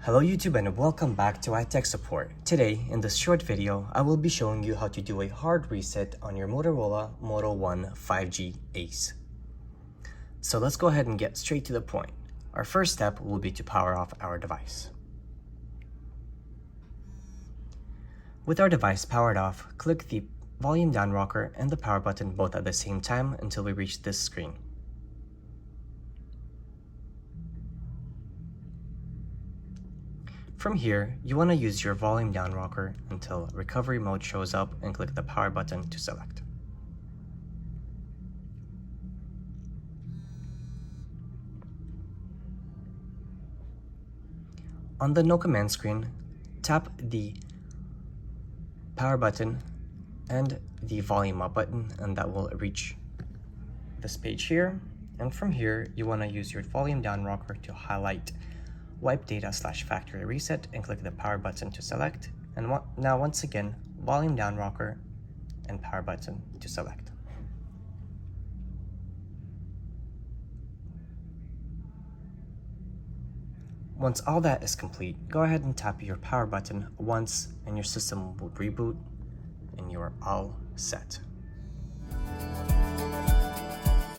Hello YouTube and welcome back to iTech Support. Today, in this short video, I will be showing you how to do a hard reset on your Motorola Moto One 5G Ace. So let's go ahead and get straight to the point. Our first step will be to power off our device. With our device powered off, click the volume down rocker and the power button both at the same time until we reach this screen. From here, you want to use your volume down rocker until recovery mode shows up and click the power button to select. On the no command screen, tap the power button and the volume up button, and that will reach this page here. And from here, you want to use your volume down rocker to highlight wipe data / factory reset and click the power button to select. And now once again, volume down rocker and power button to select. Once all that is complete, go ahead and tap your power button once and your system will reboot and you're all set.